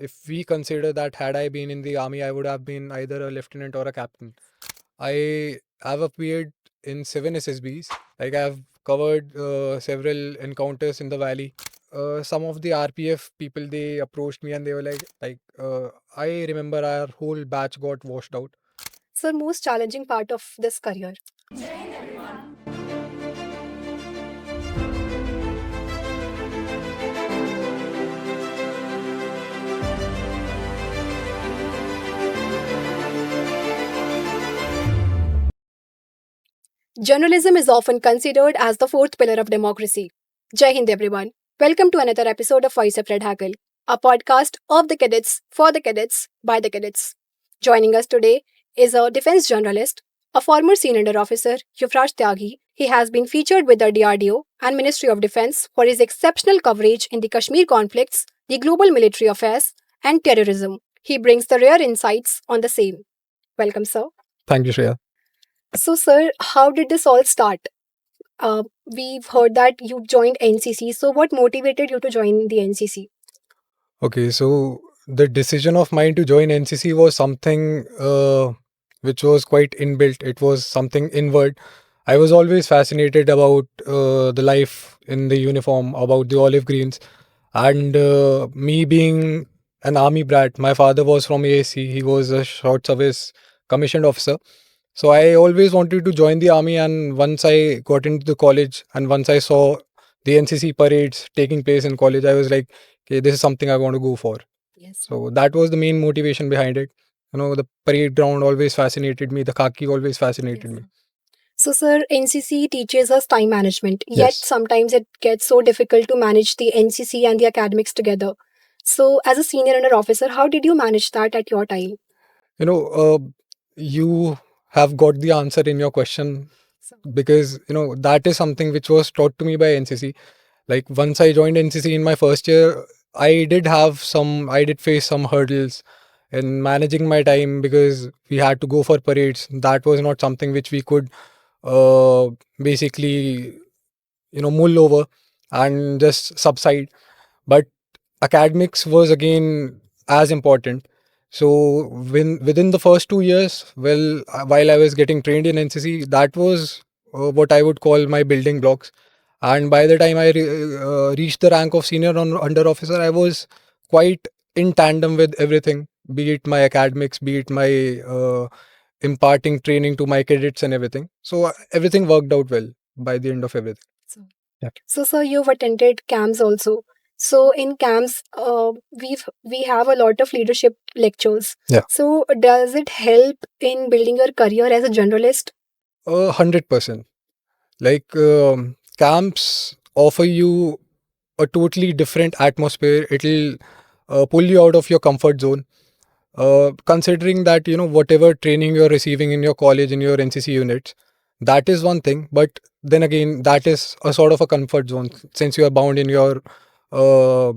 if we consider that had I been in the army, I would have been either a lieutenant or a captain. I have appeared in 7 SSBs. Like I've covered several encounters in the valley. Some of the RPF people, they approached me and they were I remember our whole batch got washed out. Sir, most challenging part of this career. Journalism is often considered as the fourth pillar of democracy. Jai Hind, everyone. Welcome to another episode of Voice of Red Haggle, a podcast of the cadets, for the cadets, by the cadets. Joining us today is a defense journalist, a former senior officer, Yuvraj Tyagi. He has been featured with the DRDO and Ministry of Defense for his exceptional coverage in the Kashmir conflicts, the global military affairs, and terrorism. He brings the rare insights on the same. Welcome, sir. Thank you, Shreya. So, sir, how did this all start? We've heard that you joined NCC. So, what motivated you to join the NCC? Okay, so the decision of mine to join NCC was something which was quite inbuilt. It was something inward. I was always fascinated about the life in the uniform, about the olive greens, and me being an army brat. My father was from ASC. He was a short service commissioned officer. So I always wanted to join the army. And once I got into the college, and once I saw the NCC parades taking place in college, I was like, okay, this is something I want to go for. Yes. So that was the main motivation behind it. The parade ground always fascinated me. The khaki always fascinated me. So, sir, NCC teaches us time management, yet Yes. sometimes it gets so difficult to manage the NCC and the academics together. So, as a senior under officer, how did you manage that at your time? You know, you have got the answer in your question, because that is something which was taught to me by NCC. Like once I joined NCC in my first year, I did face some hurdles in managing my time, because we had to go for parades. That was not something which we could uh, basically mull over and just subside. But academics was again as important. So within the first 2 years, while I was getting trained in NCC, that was what I would call my building blocks. And by the time I reached the rank of senior under officer, I was quite in tandem with everything, be it my academics, be it my imparting training to my cadets and everything. So everything worked out well by the end of everything. Yeah. So, sir, you've attended camps also. So, in camps, we have a lot of leadership lectures. Yeah. So, does it help in building your career as a journalist? 100%. Like camps offer you a totally different atmosphere. It'll pull you out of your comfort zone. Considering that whatever training you're receiving in your college, in your NCC units, that is one thing. But then again, that is a sort of a comfort zone, since you are bound in your uh,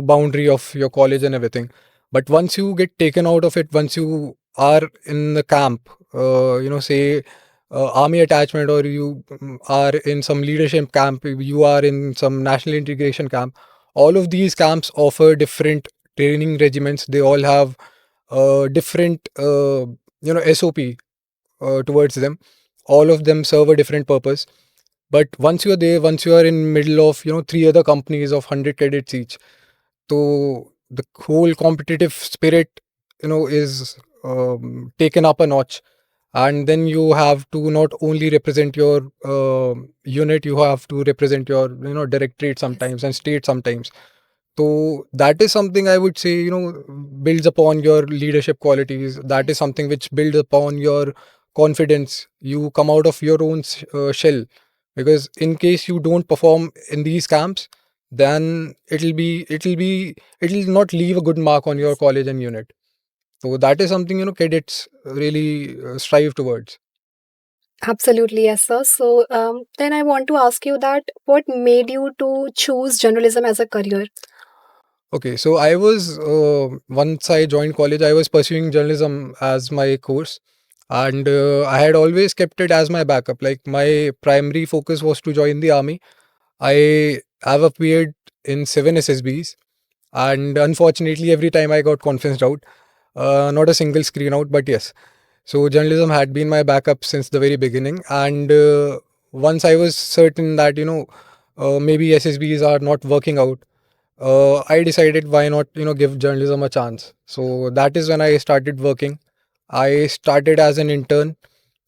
boundary of your college and everything. But once you get taken out of it, once you are in the camp, say army attachment, or you are in some leadership camp, you are in some national integration camp, all of these camps offer different training regiments. They all have different SOP towards them. All of them serve a different purpose. But once you're there, once you are in middle of three other companies of 100 cadets each, so the whole competitive spirit is taken up a notch. And then you have to not only represent your unit, you have to represent your directorate sometimes and state sometimes. So that is something I would say builds upon your leadership qualities. That is something which builds upon your confidence. You come out of your own shell, because in case you don't perform in these camps, then it'll not leave a good mark on your college and unit. So that is something cadets really strive towards. Absolutely, yes, sir. So, then I want to ask you that what made you to choose journalism as a career? Okay, so I was once I joined college, I was pursuing journalism as my course, and I had always kept it as my backup. Like my primary focus was to join the army. I have appeared in 7 SSBs, and unfortunately, every time I got convinced out. Not a single screen out, but yes. So journalism had been my backup since the very beginning, and once I was certain that maybe SSBs are not working out, I decided why not give journalism a chance. So that is when I started working. I started as an intern,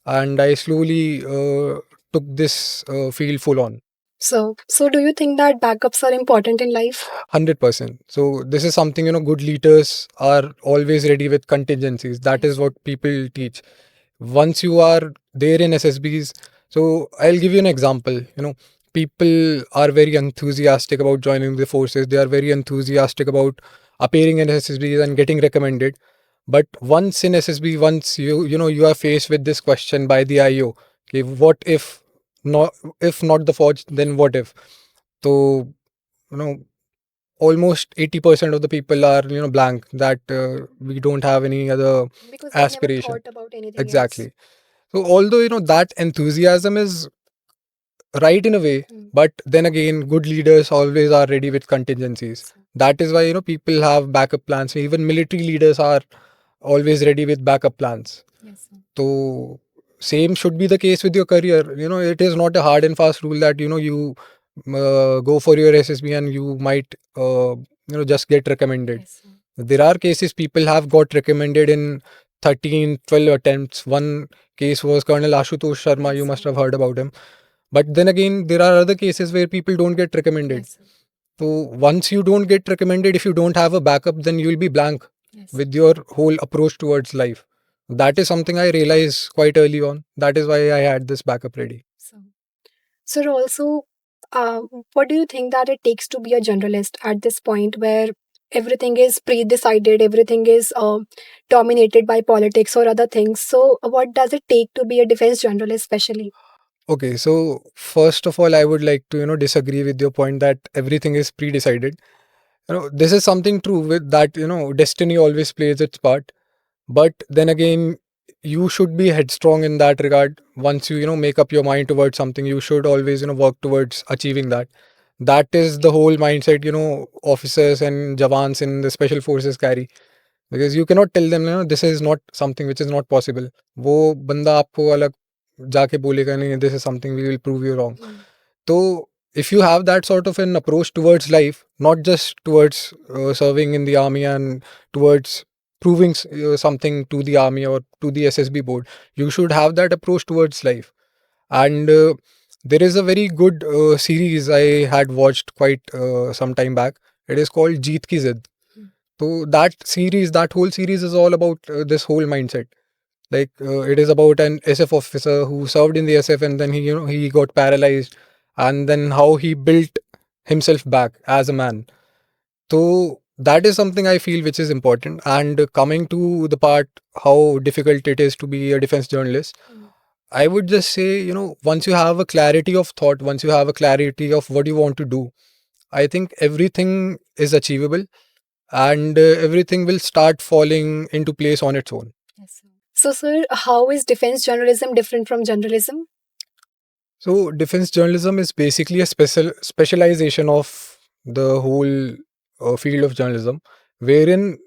and I slowly took this field full on. So do you think that backups are important in life? 100%. So this is something good leaders are always ready with contingencies. That is what people teach. Once you are there in SSBs, so I'll give you an example. People are very enthusiastic about joining the forces. They are very enthusiastic about appearing in SSBs and getting recommended. But once in SSB, once you are faced with this question by the IO, okay, what if not the forge, then what if? So you know almost 80% of the people are blank, that we don't have any other Because they never aspiration. thought about anything else. Exactly. So although that enthusiasm is right in a way, but then again, good leaders always are ready with contingencies. That is why people have backup plans. Even military leaders are always ready with backup plans. Yes, sir. So same should be the case with your career. It is not a hard and fast rule that you go for your SSB and you might just get recommended. Yes, sir. There are cases people have got recommended in 13, 12 attempts. One case was Colonel Ashutosh Sharma. You Yes, must sir. have heard about him. But then again, there are other cases where people don't get recommended. Yes, sir. So once you don't get recommended, if you don't have a backup, then you'll be blank Yes. with your whole approach towards life. That is something I realized quite early on. That is why I had this backup ready. So also, what do you think that it takes to be a generalist at this point where everything is pre-decided, everything is dominated by politics or other things? So what does it take to be a defense journalist, especially? Okay, so first of all, I would like to disagree with your point that everything is pre-decided. This is something true with that. Destiny always plays its part, but then again, you should be headstrong in that regard. Once you make up your mind towards something, you should always work towards achieving that. That is the whole mindset officers and jawans in the special forces carry, because you cannot tell them this is not something which is not possible. वो बंदा आपको अलग जाके बोलेगा नहीं, this is something we will prove you wrong. So if you have that sort of an approach towards life, not just towards serving in the army and towards proving something to the army or to the SSB board, you should have that approach towards life. And there is a very good series I had watched quite some time back. It is called Jeet Ki Zid. So that whole series is all about this whole mindset. Like it is about an SF officer who served in the SF, and then he got paralyzed, and then how he built himself back as a man. So that is something I feel which is important. And coming to the part how difficult it is to be a defense journalist, I would just say, once you have a clarity of thought, once you have a clarity of what you want to do, I think everything is achievable, and everything will start falling into place on its own. So, sir, how is defense journalism different from journalism? So defense journalism is basically a specialization of the whole field of journalism, wherein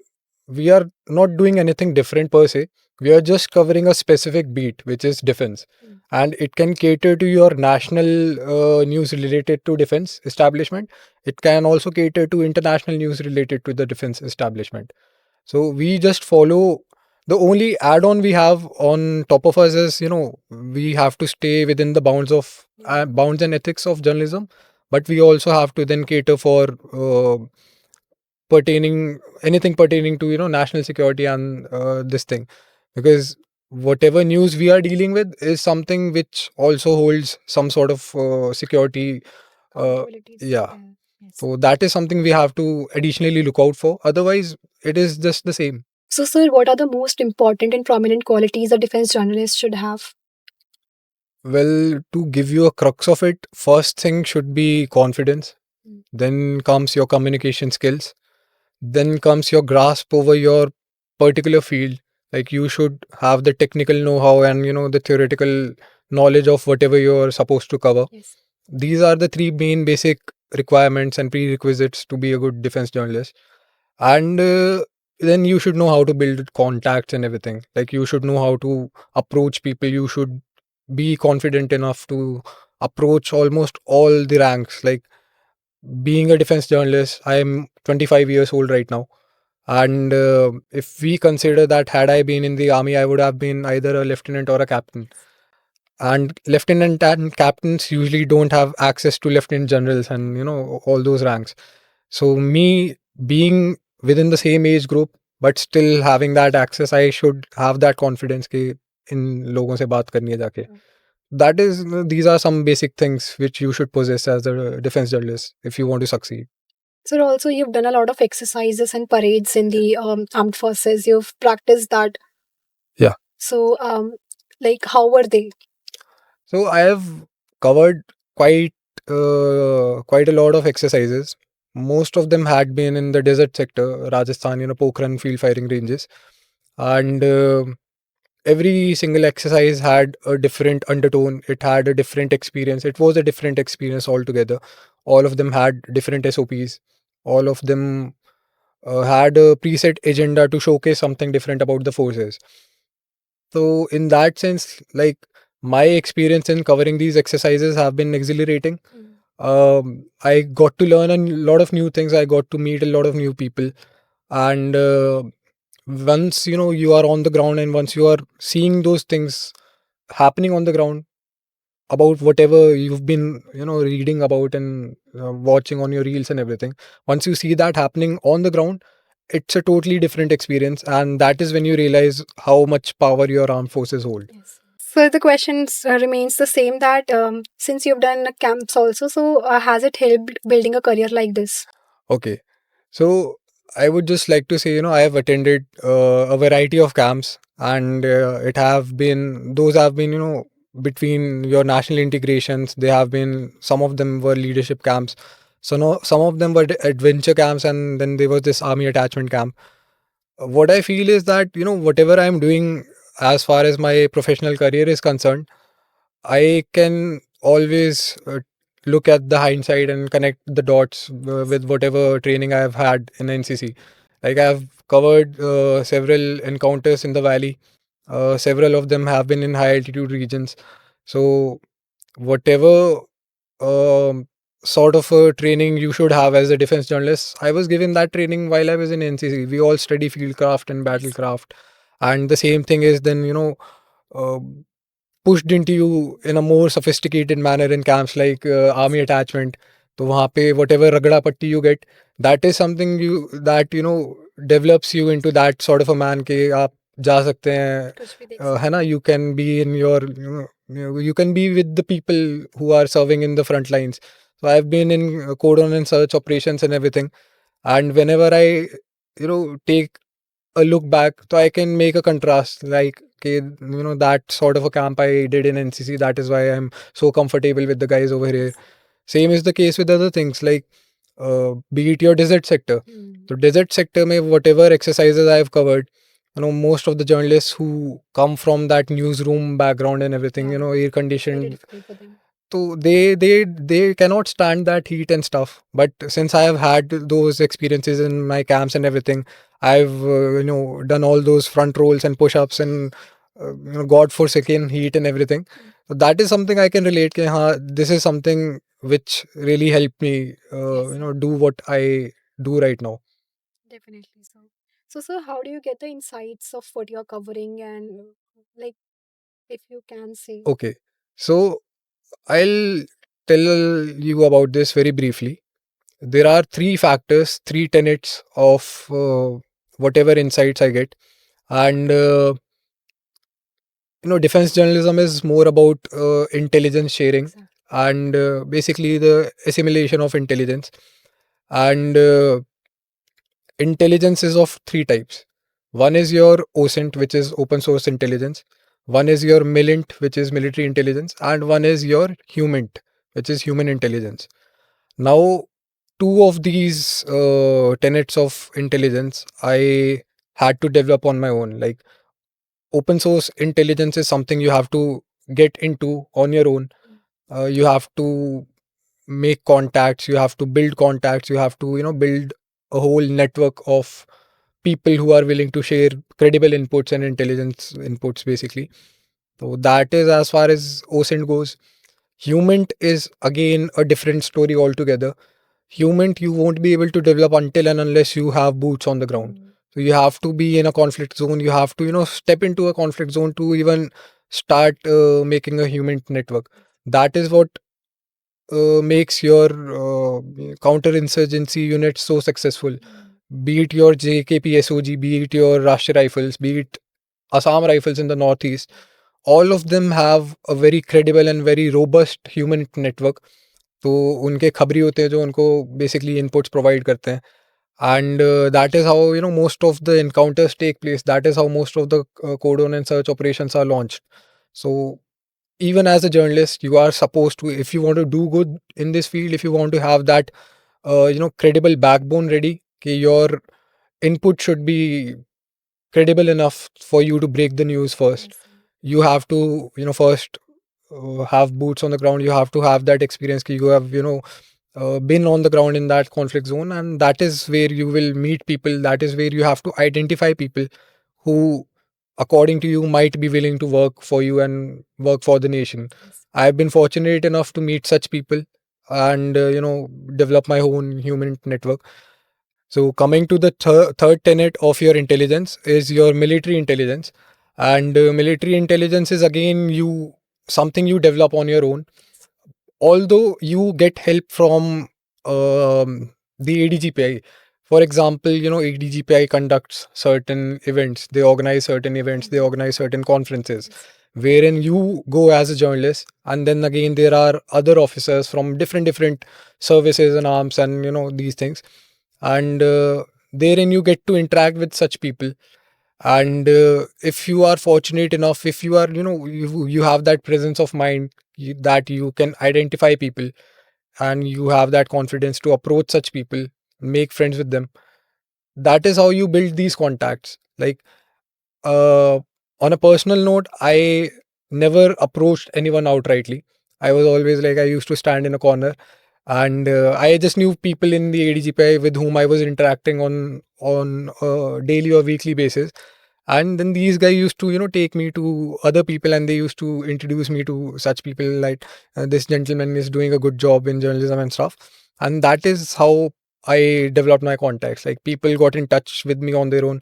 we are not doing anything different per se. We are just covering a specific beat, which is defense, and it can cater to your national news related to defense establishment. It can also cater to international news related to the defense establishment. So we just follow. The only add-on we have on top of us is, we have to stay within the bounds and ethics of journalism, but we also have to then cater for anything pertaining to national security and this thing, because whatever news we are dealing with is something which also holds some sort of security. Yeah. So that is something we have to additionally look out for. Otherwise, it is just the same. So, sir, what are the most important and prominent qualities a defense journalist should have? Well, to give you a crux of it, first thing should be confidence. Then comes your communication skills. Then comes your grasp over your particular field. Like you should have the technical know-how and the theoretical knowledge of whatever you're supposed to cover. These are the three main basic requirements and prerequisites to be a good defense journalist. And then you should know how to build contacts and everything. Like you should know how to approach people. You should be confident enough to approach almost all the ranks. Like being a defense journalist, I am 25 years old right now. And if we consider that had I been in the army, I would have been either a lieutenant or a captain. And lieutenant and captains usually don't have access to lieutenant generals and all those ranks. So me being within the same age group but still having that access, I should have that confidence कि इन लोगों से बात करनी है जाके. That is, these are some basic things which you should possess as a defense journalist if you want to succeed. So also you've done a lot of exercises and parades in the armed forces. You've practiced that. Yeah. So like how were they? So I have covered quite quite a lot of exercises. Most of them had been in the desert sector, Rajasthan, Pokhran field firing ranges, and every single exercise had a different undertone. It had a different experience. It was a different experience altogether. All of them had different SOPs. All of them had a preset agenda to showcase something different about the forces. So in that sense, like my experience in covering these exercises have been exhilarating. I got to learn a lot of new things. I got to meet a lot of new people, and once you are on the ground and once you are seeing those things happening on the ground about whatever you've been reading about and watching on your reels and everything, once you see that happening on the ground, it's a totally different experience, and that is when you realize how much power your armed forces hold. Yes. So the question remains the same that since you've done camps also, so has it helped building a career like this? Okay, so I would just like to say, I have attended a variety of camps, and those have been, between your national integrations. They have been, some of them were leadership camps. So no, some of them were adventure camps, and then there was this army attachment camp. What I feel is that, whatever I'm doing as far as my professional career is concerned, I can always look at the hindsight and connect the dots with whatever training I have had in NCC. Like I've covered several encounters in the valley. Several of them have been in high altitude regions. So whatever um, sort of training you should have as a defense journalist, I was given that training while I was in NCC. We all study fieldcraft and battlecraft, and the same thing is then uh, pushed into you in a more sophisticated manner in camps like army attachment. तो वहाँ पे whatever रगड़ा पट्टी you get, that is something that develops you into that sort of a man कि आप जा सकते हैं, कुछ भी देख है ना, you can be in your you can be with the people who are serving in the front lines. So I've been in cordon and search operations and everything, and whenever I take a look back, so I can make a contrast like okay, that sort of a camp I did in NCC. That is why I'm so comfortable with the guys over here. Same is the case with other things like be it your desert sector. So desert sector mein whatever exercises I've covered, most of the journalists who come from that newsroom background and everything, air very conditioned, difficult for them. so they cannot stand that heat and stuff. But since I have had those experiences in my camps and everything, I've done all those front rolls and push-ups and god forsaken heat and everything. So that is something I can relate कि हाँ, this is something which really helped me do what I do right now. Definitely so. So, sir, how do you get the insights of what you're covering and like if you can say? Okay, so I'll tell you about this very briefly. There are three factors, three tenets of whatever insights I get, and defense journalism is more about intelligence sharing Exactly. and basically the assimilation of intelligence. And intelligence is of three types. One is your OSINT, which is open source intelligence. One is your MILINT, which is military intelligence, and one is your HUMINT, which is human intelligence. Now, two of these tenets of intelligence I had to develop on my own. Like open source intelligence is something you have to get into on your own. You have to make contacts, you have to build contacts, you have to build a whole network of people who are willing to share credible inputs and intelligence inputs basically. So that is as far as OSINT goes. Humint is again a different story altogether. Humint you won't be able to develop until and unless you have boots on the ground. So you have to be in a conflict zone. You have to step into a conflict zone to even start making a human network. That is what makes your counterinsurgency unit so successful. Be it your JKPSOG, be it your Rashtriya Rifles, be it Assam Rifles in the northeast, all of them have a very credible and very robust human network. तो उनके खबरी होते हैं जो उनको basically inputs provide करते हैं. And that is how most of the encounters take place. That is how most of the cordon and search operations are launched. So even as a journalist, you are supposed to, if you want to do good in this field, if you want to have that credible backbone ready, okay, your input should be credible enough for you to break the news first. You have to first have boots on the ground. You have to have that experience. You have been on the ground in that conflict zone, and that is where you will meet people. That is where you have to identify people who, according to you, might be willing to work for you and work for the nation. I've been fortunate enough to meet such people and develop my own human network. So coming to the third tenet of your intelligence is your military intelligence, and military intelligence is again you something you develop on your own. Although you get help from the ADGPI. For example, ADGPI conducts certain events. They organize certain events. They organize certain conferences, wherein you go as a journalist, and then again there are other officers from different services and arms and these things, and therein you get to interact with such people. And if you are fortunate enough, if you are you have that presence of mind, that you can identify people, and you have that confidence to approach such people, make friends with them, that is how you build these contacts. Like uh, on a personal note, I never approached anyone outrightly. I was always like, I used to stand in a corner, and I just knew people in the ADGPI with whom I was interacting on a daily or weekly basis. And then these guys used to take me to other people, and they used to introduce me to such people, like this gentleman is doing a good job in journalism and stuff. And that is how I developed my contacts. Like people got in touch with me on their own,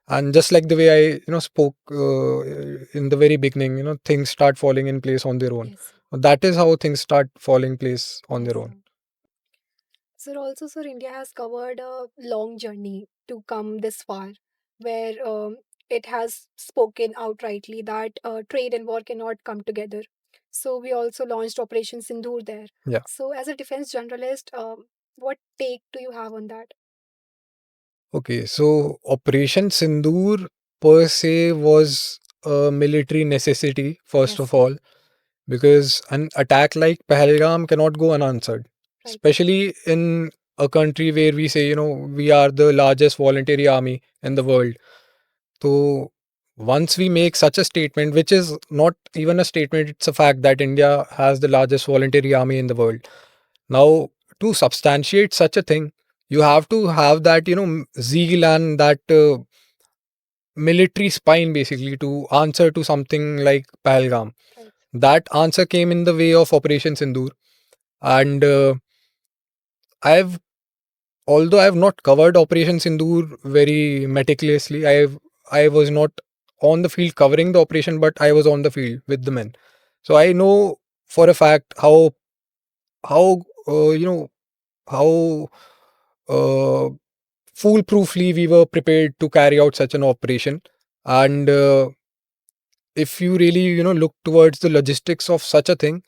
and just like the way I spoke in the very beginning, things start falling in place on their own. That is how things start falling place on their own. Sir, also, sir, India has covered a long journey to come this far, where it has spoken outrightly that trade and war cannot come together. So we also launched Operation Sindoor there. Yeah. So as a defense journalist, what take do you have on that? Okay, so Operation Sindoor per se was a military necessity, first Yes. of all, because an attack like Pahalgam cannot go unanswered, Right. especially in a country where we say, we are the largest voluntary army in the world. So once we make such a statement, which is not even a statement, it's a fact that India has the largest voluntary army in the world. Now, to substantiate such a thing, you have to have that, zeal and that military spine basically to answer to something like Pahalgam. Right. That answer came in the way of Operation Sindoor. And I've although I've not covered Operation Sindoor very meticulously, I was not on the field covering the operation, but I was on the field with the men. So I know for a fact how how uh, foolproofly we were prepared to carry out such an operation. And if you really look towards the logistics of such a thing,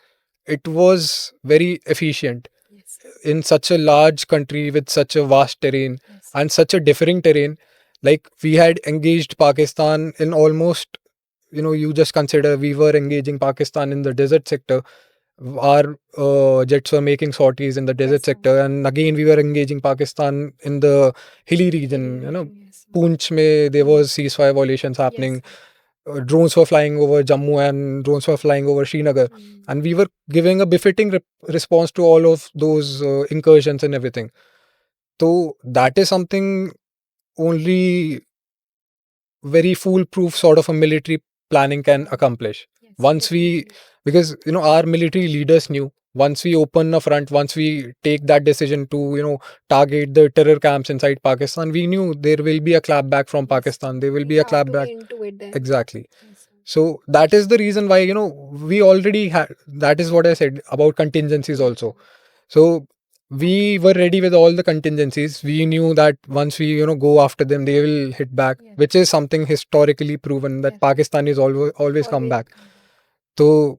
it was very efficient. Yes. In such a large country with such a vast terrain. Yes. And such a differing terrain. Like we had engaged Pakistan in almost, you just consider we were engaging Pakistan in the desert sector. Our jets were making sorties in the desert sector, and again we were engaging Pakistan in the hilly region. Poonch mein there was ceasefire violations happening. drones were flying over Jammu and drones were flying over Srinagar, and we were giving a befitting response to all of those incursions and everything. So that is something only very foolproof sort of a military planning can accomplish. Once we, because our military leaders knew, once we open a front, once we take that decision to target the terror camps inside Pakistan, we knew there will be a clapback from Pakistan. There will be a clapback. Exactly. So that is the reason why we already had. That is what I said about contingencies also. So we were ready with all the contingencies. We knew that once we go after them, they will hit back, which is something historically proven that Pakistan is always come back. So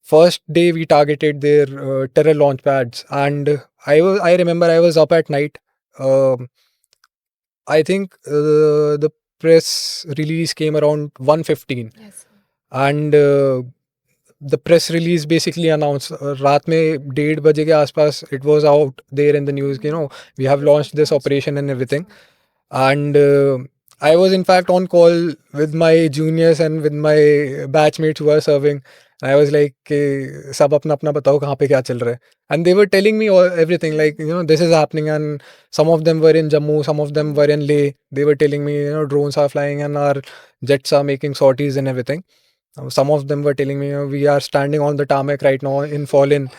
first day we targeted their terror launch pads, and I remember I was up at night. Um I think the press release came around 1:15, and the press release basically announced रात में 1:30 के आसपास it was out there in the news, we have launched this operation and everything. And I was in fact on call with my juniors and with my batchmates who were serving. I was like सब अपना अपना बताओ कहाँ पे क्या चल रहा है, and they were telling me everything, like this is happening. And some of them were in Jammu, some of them were in Leh. They were telling me drones are flying and our jets are making sorties and everything. Some of them were telling me we are standing on the tarmac right now in Fallen.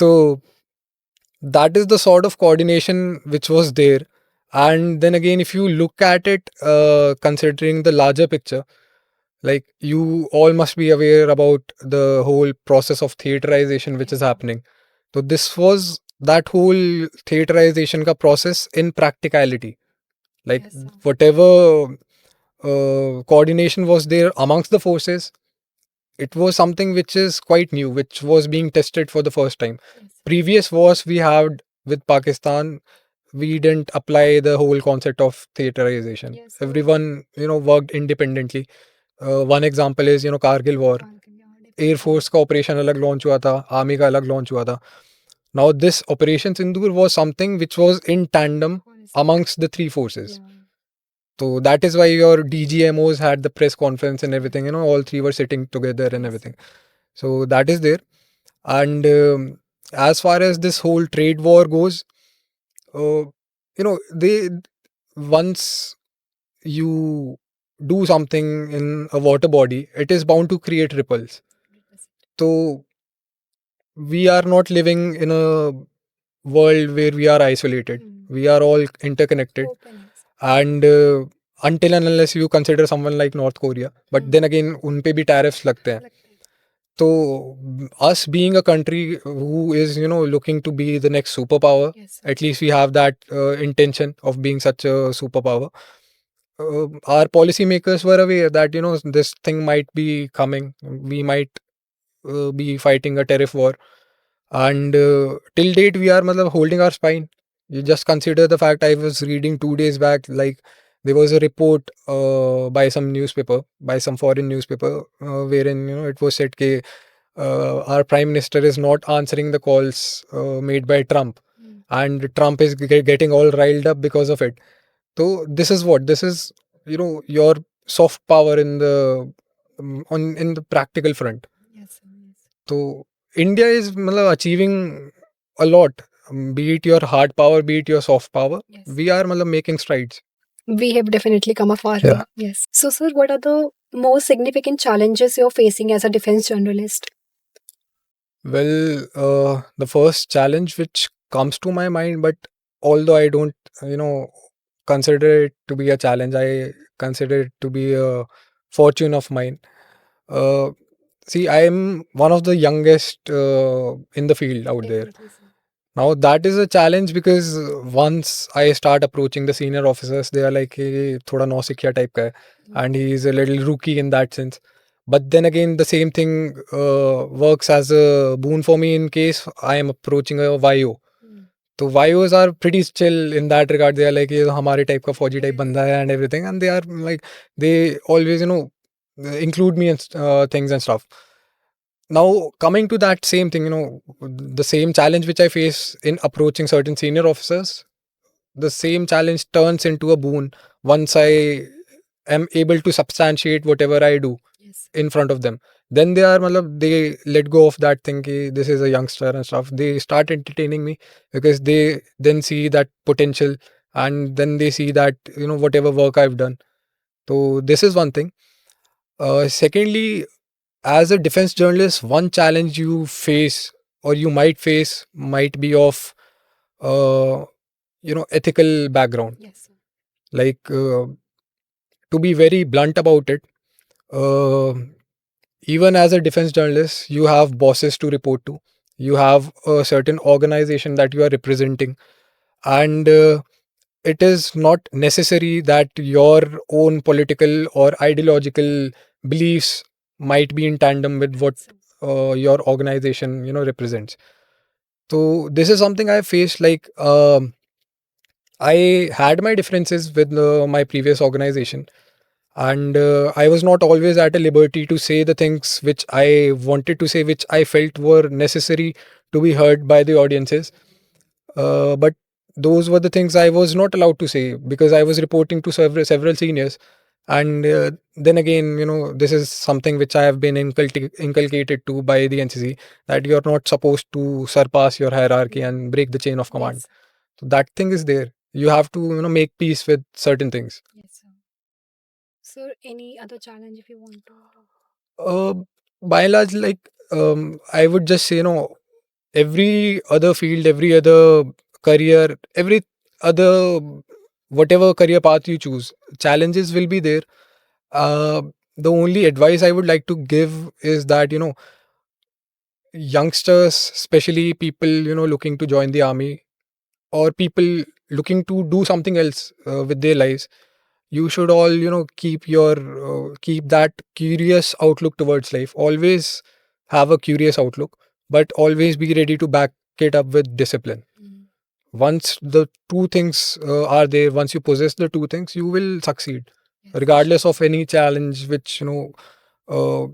So that is the sort of coordination which was there. And then again, if you look at it, considering the larger picture, like you all must be aware about the whole process of theaterization which is happening. So this was that whole theaterization ka process in practicality. Like whatever coordination was there amongst the forces, it was something which is quite new, which was being tested for the first time. Previous wars we had with Pakistan, we didn't apply the whole concept of theaterization. Everyone, worked independently. One example is, Kargil war. Air Force का operation अलग launch हुआ था, army का अलग launch हुआ था. Now this Operation Sindoor was something which was in tandem amongst the three forces. So that is why your DGMOs had the press conference and everything. All three were sitting together and everything. So that is there. And as far as this whole trade war goes, they once you do something in a water body, it is bound to create ripples. So we are not living in a world where we are isolated. We are all interconnected. And until and unless you consider someone like North Korea, but then again उन पे भी tariffs लगते हैं. So us being a country who is looking to be the next superpower, at least we have that intention of being such a superpower. Our policymakers were aware that this thing might be coming. We might be fighting a tariff war, and till date we are holding our spine. You just consider the fact, I was reading 2 days back, like there was a report by some newspaper, by some foreign newspaper, wherein it was said that our prime minister is not answering the calls made by Trump, and Trump is getting all riled up because of it. So this is what this is, your soft power in the in the practical front. So India is achieving a lot. Be it your hard power, be it your soft power, we are making strides. We have definitely come a far way. Yeah. Yes. So, sir, what are the most significant challenges you're facing as a defense journalist? Well, the first challenge which comes to my mind, but although I don't, consider it to be a challenge, I consider it to be a fortune of mine. Uh, See, I am one of the youngest in the field out there. Now that is a challenge because once I start approaching the senior officers, they are like, "Hey, thoda nausikhiya type ka hai," and he is a little rookie in that sense. But then again, the same thing works as a boon for me in case I am approaching a YO. So YOs are pretty chill in that regard. They are like, "ये हमारे type का फौजी type बंदा है," and everything, and they are like, they always include me in things and stuff. Now, coming to that same thing, the same challenge which I face in approaching certain senior officers, the same challenge turns into a boon once I am able to substantiate whatever I do Yes. in front of them. Then they are, matlab, they let go of that thing. Ki this is a youngster and stuff. They start entertaining me because they then see that potential, and then they see that, whatever work I've done. So this is one thing. Secondly, as a defense journalist, one challenge you face or you might face might be of ethical background. Yes. Like, to be very blunt about it, uh, even as a defense journalist, you have bosses to report to. You have a certain organization that you are representing, and it is not necessary that your own political or ideological beliefs might be in tandem with what your organization represents. So this is something I faced. Like, I had my differences with my previous organization, and I was not always at a liberty to say the things which I wanted to say, which I felt were necessary to be heard by the audiences. But those were the things I was not allowed to say because I was reporting to several seniors. And then again, this is something which I have been inculcated to by the NCC, that you're not supposed to surpass your hierarchy and break the chain of command. Yes. So that thing is there. You have to make peace with certain things. Yes, sir. Sir, any other challenge if you want to? Uh, by and large, like, I would just say, every other field, every other career, every other, whatever career path you choose, challenges will be there. Uh, the only advice I would like to give is that, youngsters, especially people, looking to join the army, or people looking to do something else with their lives, you should all, keep that curious outlook towards life. Always have a curious outlook, but always be ready to back it up with discipline. Once the two things are there, once you possess the two things, you will succeed, regardless of any challenge uh,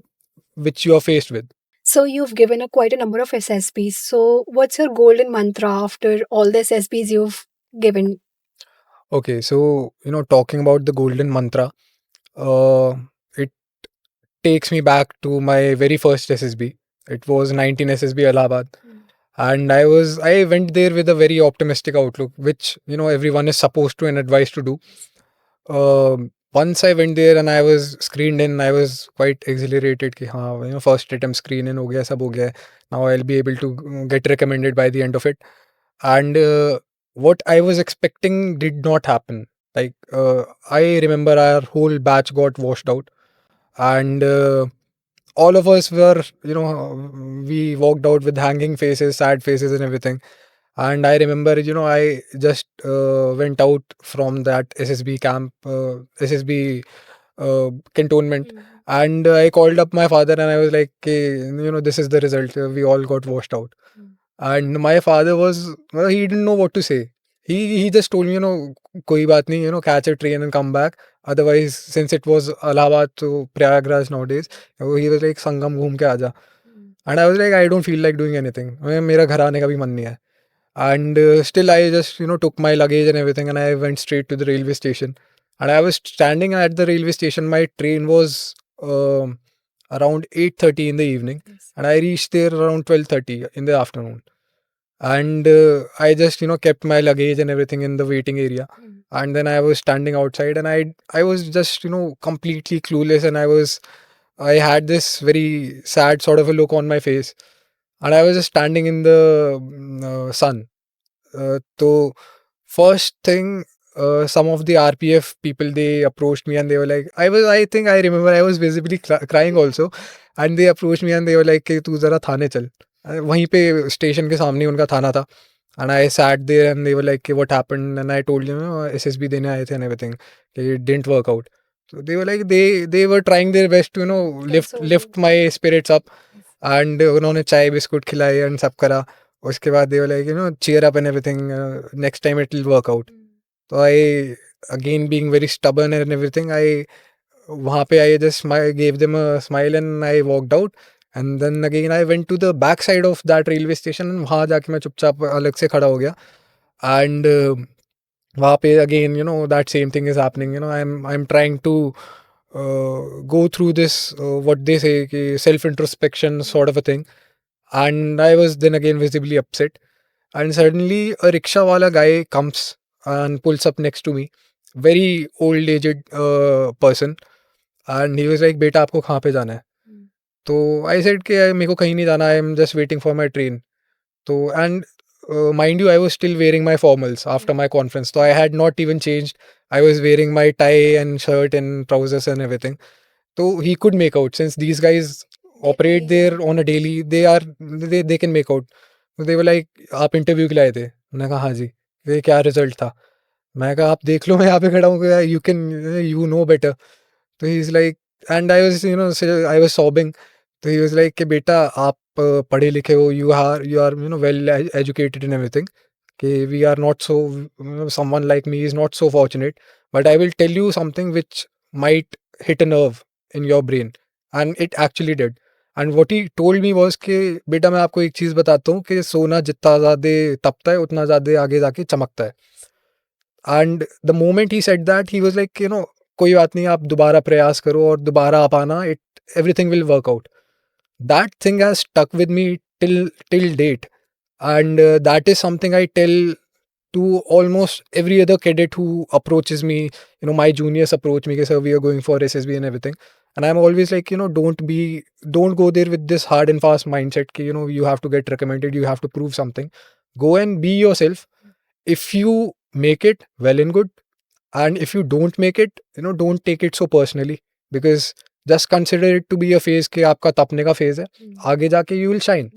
which you are faced with. So you've given a quite a number of SSBs. So what's your golden mantra after all the SSBs you've given? Okay, so talking about the golden mantra, it takes me back to my very first SSB. It was 19 SSB Allahabad. And I went there with a very optimistic outlook, which everyone is supposed to and advised to do. Once I went there and I was screened in, I was quite exhilarated. Ki, haan, first attempt screen in ho gaya, sab ho gaya. Now I'll be able to get recommended by the end of it. And what I was expecting did not happen. Like, I remember our whole batch got washed out, and all of us were, we walked out with hanging faces, sad faces, and everything. And I remember, I just went out from that SSB camp, SSB cantonment, and I called up my father and I was like, "Okay, this is the result. We all got washed out." And my father was, well, he didn't know what to say. He just told me, koi baat nahi, catch a train and come back. Otherwise, since it was Allahabad to Prayagraj nowadays, he was like, Sangam घूम के आजा. And I was like, I don't feel like doing anything. मेरा घर आने का भी मन नहीं है. And still, I just, took my luggage and everything, and I went straight to the railway station. And I was standing at the railway station. My train was around 8:30 in the evening, and I reached there around 12:30 in the afternoon. And I just, kept my luggage and everything in the waiting area. And then I was standing outside, and I was just, completely clueless, and I had this very sad sort of a look on my face, and I was just standing in the sun. So first thing, some of the RPF people, they approached me and they were like, I think I remember I was visibly crying also, and they approached me and they were like, कि तू जरा थाने चल. वहीं पे station के सामने उनका थाना था. And I sat there and they were like, what happened? And I told them, SSB देने आए थे and everything. It didn't work out. So they were like, they were trying their best to lift my spirits up, and उन्होंने चाय biscuit खिलाए and सब करा. उसके बाद they were like, cheer up and everything. Next time it will work out. So I, again being very stubborn and everything, वहाँ पे I just gave them a smile and I walked out. And then again I went to the back side of that railway station, and वहाँ जाके मैं चुपचाप अलग से खड़ा हो गया. And वहाँ पे again, you know, that same thing is happening. You know, I'm trying to go through this what they say कि self introspection sort of a thing, and I was then again visibly upset. And suddenly a rickshaw wala guy comes and pulls up next to me, very old aged person, and he was like, बेटा आपको कहाँ पे जाना है? तो I said कि मेरे को कहीं नहीं जाना, I am just waiting for my train. So, and mind you, I was still wearing my formals after my conference. So I had not even changed. I was wearing my tie and shirt and trousers and everything. So he could make out, since these guys operate there on a daily. They can make out. So they were like, आप interview के लिए आए थे? मैंने कहा हाँ जी. ये क्या रिजल्ट था? मैं कहा आप देख लो, मैं यहाँ पे खड़ा हूँ, you can, you know better. तो he is like, and I was, you know, I was sobbing. तो ही वाज लाइक कि बेटा आप पढ़े लिखे हो, you are you know well educated in everything, कि we are not so, someone like me is not so fortunate, but I will tell you something which might hit a nerve in your brain. And it actually did. And what he told me was कि बेटा मैं आपको एक चीज़ बताता हूँ कि सोना जितना ज़्यादा तपता है उतना ज़्यादा आगे जाके चमकता है. And the moment he said that, he was like, you know, कोई बात नहीं, आप दोबारा प्रयास करो और दोबारा आप आना, it everything will work out. That thing has stuck with me till date. And that is something I tell to almost every other cadet who approaches me. You know, my juniors approach me, sir, we are going for SSB and everything, and I'm always like, you know, don't go there with this hard and fast mindset ki, you know, you have to get recommended, you have to prove something. Go and be yourself. If you make it, well and good. And if you don't make it, you know, don't take it so personally, because just consider it to be a phase कि आपका तपने का phase है. आगे जाके you will shine.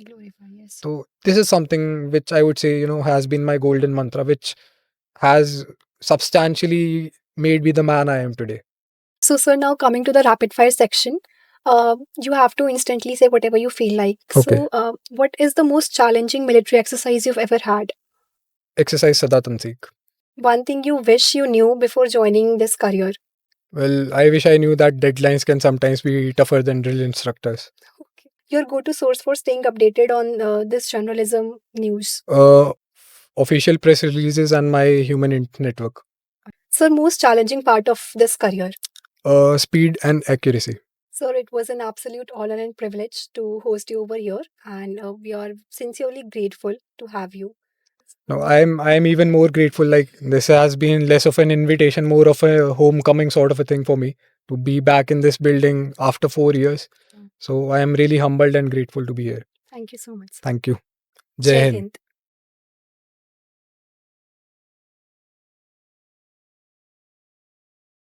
So this is something which I would say, you know, has been my golden mantra, which has substantially made me the man I am today. So, sir, now coming to the rapid fire section, you have to instantly say whatever you feel like. Okay. So, what is the most challenging military exercise you've ever had? Exercise Sada Tanseek. One thing you wish you knew before joining this career? Well, I wish I knew that deadlines can sometimes be tougher than drill instructors. Okay. Your go-to source for staying updated on this journalism news? Official press releases and my human network. Sir, most challenging part of this career? Speed and accuracy. Sir, it was an absolute honor and privilege to host you over here, and we are sincerely grateful to have you. No, I'm even more grateful. Like, this has been less of an invitation, more of a homecoming sort of a thing for me to be back in this building after 4 years. So I am really humbled and grateful to be here. Thank you so much. Thank you. Jai Hind.